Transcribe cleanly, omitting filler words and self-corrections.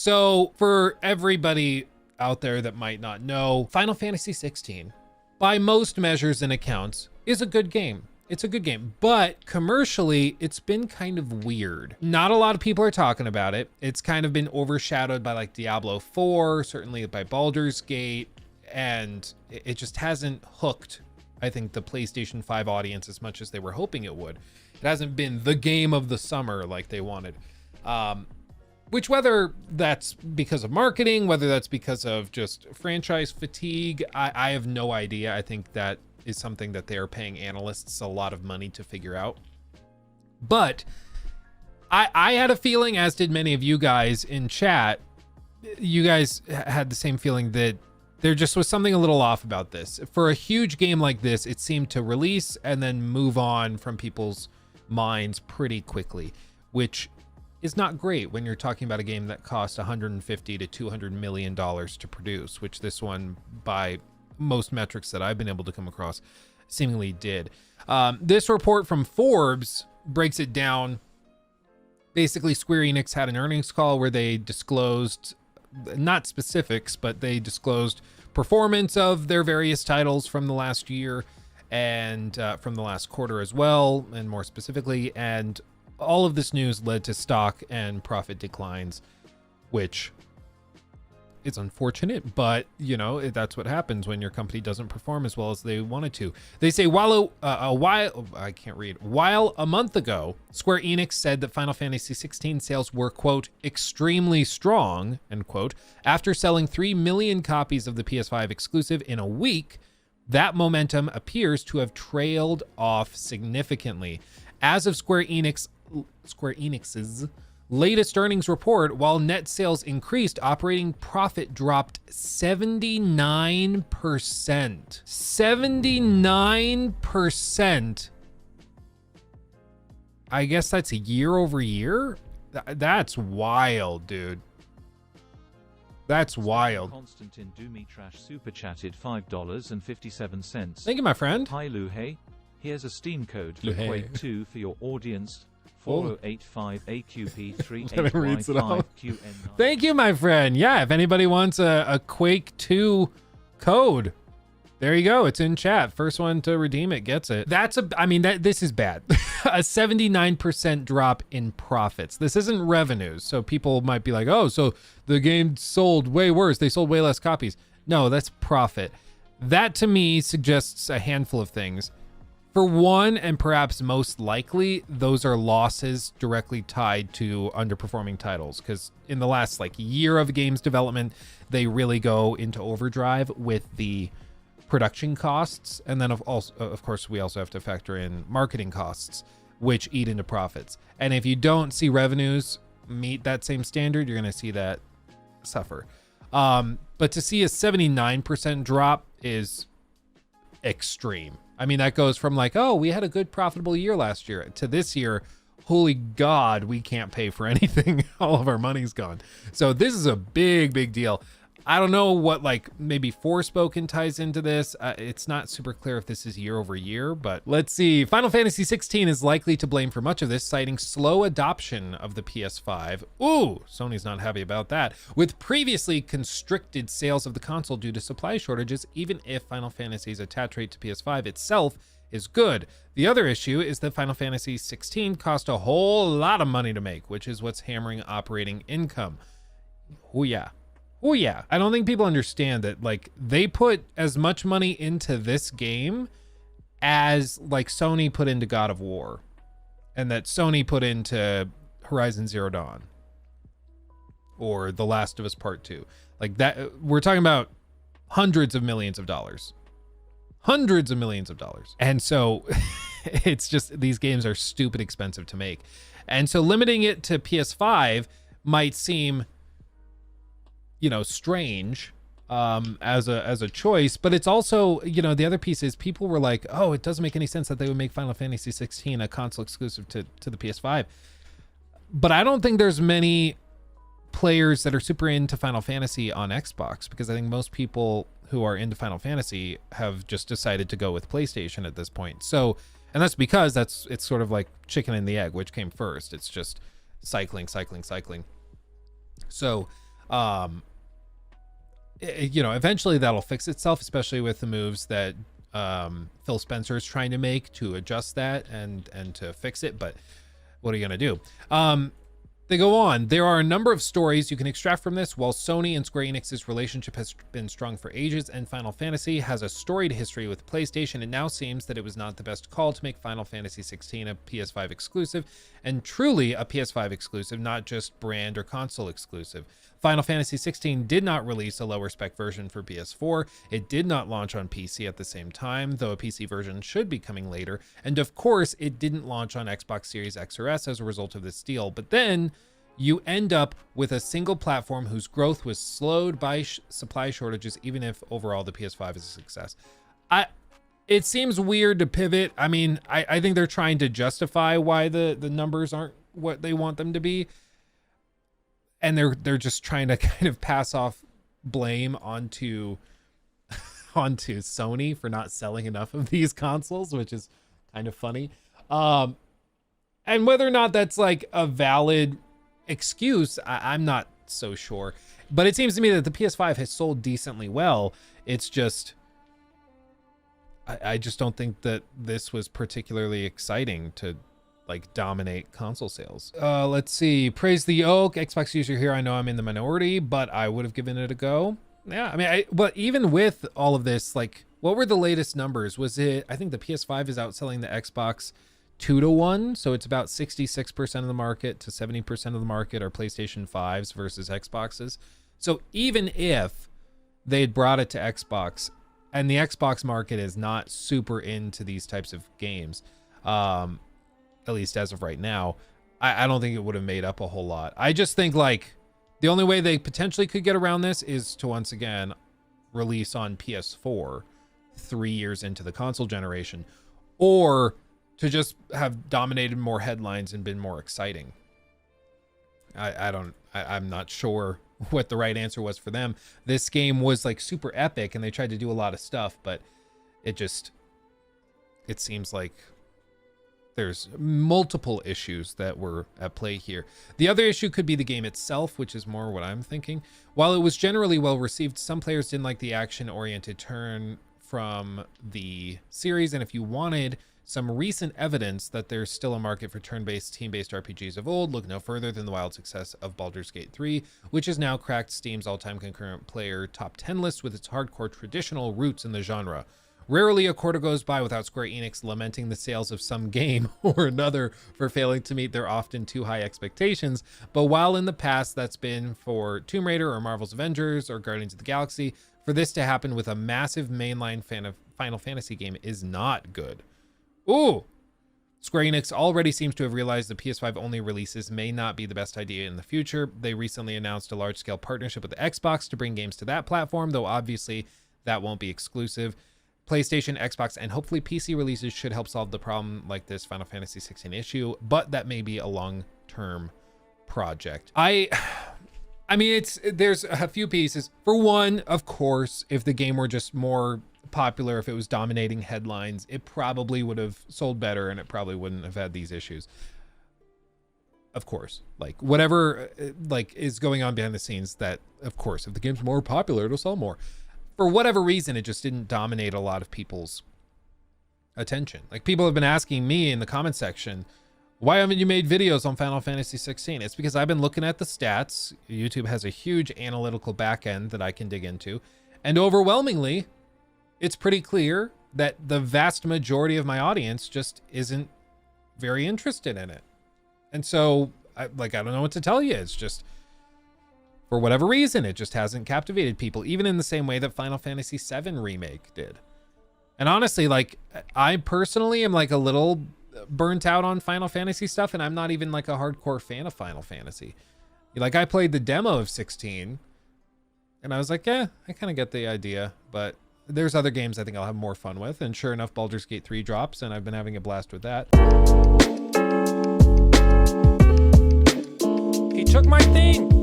So for everybody out there that might not know, Final Fantasy 16, by most measures and accounts, is a good game. It's a good game, but commercially, it's been kind of weird. Not a lot of people are talking about it. It's kind of been overshadowed by like Diablo 4, certainly by Baldur's Gate, and it just hasn't hooked, I think, the PlayStation 5 audience as much as they were hoping it would. It hasn't been the game of the summer like they wanted. Which, whether that's because of marketing, whether that's because of just franchise fatigue, I have no idea. I think that is something that they are paying analysts a lot of money to figure out. But I had a feeling, as did many of you guys in chat, you guys had the same feeling that there just was something a little off about this. For a huge game like this, it seemed to release and then move on from people's minds pretty quickly, which is not great when you're talking about a game that cost $150 to $200 million to produce, which this one, by most metrics that I've been able to come across, seemingly did. This report from Forbes breaks it down. Basically, Square Enix had an earnings call where they disclosed, not specifics, but they disclosed performance of their various titles from the last year and from the last quarter as well, and more specifically. And all of this news led to stock and profit declines, which is unfortunate, but you know, that's what happens when your company doesn't perform as well as they wanted to. They say while a month ago, Square Enix said that Final Fantasy 16 sales were, quote, extremely strong, end quote, after selling 3 million copies of the PS5 exclusive in a week. That momentum appears to have trailed off significantly. As of Square Enix's latest earnings report, while net sales increased, operating profit dropped 79%. 79%. I guess that's year over year? That's wild, dude. That's wild. Constantine Dumitrash super chatted $5.57. Thank you, my friend. Hi Luhe. Here's a Steam code for Luhe. Quake 2 for your audience. Oh. 4085AQP38Y5QN9. Thank you, my friend. Yeah, if anybody wants a Quake 2 code, there you go. It's in chat. First one to redeem it gets it. This is bad. A 79% drop in profits. This isn't revenues. So people might be like, oh, so the game sold way worse. They sold way less copies. No, that's profit. That to me suggests a handful of things. For one, and perhaps most likely, those are losses directly tied to underperforming titles. Because in the last year of games development, they really go into overdrive with the production costs. And then of course, we also have to factor in marketing costs, which eat into profits. And if you don't see revenues meet that same standard, you're going to see that suffer. But to see a 79% drop is extreme. I mean, that goes from oh, we had a good profitable year last year, to this year, holy God, we can't pay for anything. All of our money's gone. So this is a big, big deal. I don't know what maybe Forspoken ties into this. It's not super clear if this is year over year, but let's see. Final Fantasy 16 is likely to blame for much of this, citing slow adoption of the PS5. Ooh, Sony's not happy about that. With previously constricted sales of the console due to supply shortages, even if Final Fantasy's attach rate to PS5 itself is good. The other issue is that Final Fantasy 16 cost a whole lot of money to make, which is what's hammering operating income. Oh yeah. Oh yeah, I don't think people understand that they put as much money into this game as Sony put into God of War, and that Sony put into Horizon Zero Dawn or The Last of Us Part 2. That, we're talking about hundreds of millions of dollars. Hundreds of millions of dollars. And so it's just, these games are stupid expensive to make. And so limiting it to PS5 might seem, strange as a choice, but it's also, the other piece is people were like, oh, it doesn't make any sense that they would make Final Fantasy 16 a console exclusive to the PS5. But I don't think there's many players that are super into Final Fantasy on Xbox, because I think most people who are into Final Fantasy have just decided to go with PlayStation at this point. So, and that's because it's sort of like chicken and the egg, which came first. It's just cycling. So You know, eventually that'll fix itself, especially with the moves that Phil Spencer is trying to make to adjust that and to fix it. But what are you going to do? They go on. There are a number of stories you can extract from this. While Sony and Square Enix's relationship has been strong for ages and Final Fantasy has a storied history with PlayStation, it now seems that it was not the best call to make Final Fantasy 16 a PS5 exclusive, and truly a PS5 exclusive, not just brand or console exclusive. Final Fantasy 16 did not release a lower spec version for PS4. It did not launch on PC at the same time, though a PC version should be coming later. And of course, it didn't launch on Xbox Series X or S as a result of this deal. But then you end up with a single platform whose growth was slowed by supply shortages, even if overall the PS5 is a success. It seems weird to pivot. I mean, I think they're trying to justify why the numbers aren't what they want them to be. And they're just trying to kind of pass off blame onto Sony for not selling enough of these consoles, which is kind of funny. And whether or not that's like a valid excuse, I'm not so sure. But it seems to me that the PS5 has sold decently well. It's just, I just don't think that this was particularly exciting to like dominate console sales. Let's see. Praise the Oak. Xbox user here. I know I'm in the minority, but I would have given it a go. Yeah, I mean, but even with all of this, like, what were the latest numbers? Was it, I think the PS5 is outselling the Xbox 2-1. So it's about 66% of the market to 70% of the market are PlayStation 5s versus Xboxes. So even if they had brought it to Xbox, and the Xbox market is not super into these types of games, at least as of right now, I don't think it would have made up a whole lot. I just think like the only way they potentially could get around this is to once again release on PS4 3 years into the console generation, or to just have dominated more headlines and been more exciting. I'm not sure what the right answer was for them. This game was like super epic and they tried to do a lot of stuff, but it seems like there's multiple issues that were at play here. The other issue could be the game itself, which is more what I'm thinking. While it was generally well received, some players didn't like the action-oriented turn from the series, and if you wanted some recent evidence that there's still a market for turn-based, team-based RPGs of old, look no further than the wild success of Baldur's Gate 3, which has now cracked Steam's all-time concurrent player top 10 list with its hardcore traditional roots in the genre. Rarely a quarter goes by without Square Enix lamenting the sales of some game or another for failing to meet their often too high expectations. But while in the past that's been for Tomb Raider or Marvel's Avengers or Guardians of the Galaxy, for this to happen with a massive mainline fan of Final Fantasy game is not good. Ooh! Square Enix already seems to have realized the PS5 only releases may not be the best idea in the future. They recently announced a large-scale partnership with the Xbox to bring games to that platform, though obviously that won't be exclusive. PlayStation, Xbox, and hopefully PC releases should help solve the problem like this Final Fantasy 16 issue, but that may be a long-term project. I mean, there's a few pieces. For one, of course, if the game were just more popular, if it was dominating headlines, it probably would have sold better and it probably wouldn't have had these issues. Of course, like whatever like is going on behind the scenes, that of course, if the game's more popular, it'll sell more. For whatever reason, it just didn't dominate a lot of people's attention. Like people have been asking me in the comment section, why haven't you made videos on Final Fantasy 16? It's because I've been looking at the stats. YouTube has a huge analytical back end that I can dig into. And overwhelmingly, it's pretty clear that the vast majority of my audience just isn't very interested in it. And so I don't know what to tell you. It's just, for whatever reason, it just hasn't captivated people, even in the same way that Final Fantasy VII Remake did. And honestly, like, I personally am like a little burnt out on Final Fantasy stuff, and I'm not even like a hardcore fan of Final Fantasy. Like, I played the demo of 16, and I was like, yeah, I kind of get the idea, but there's other games I think I'll have more fun with. And sure enough, Baldur's Gate 3 drops, and I've been having a blast with that. He took my thing!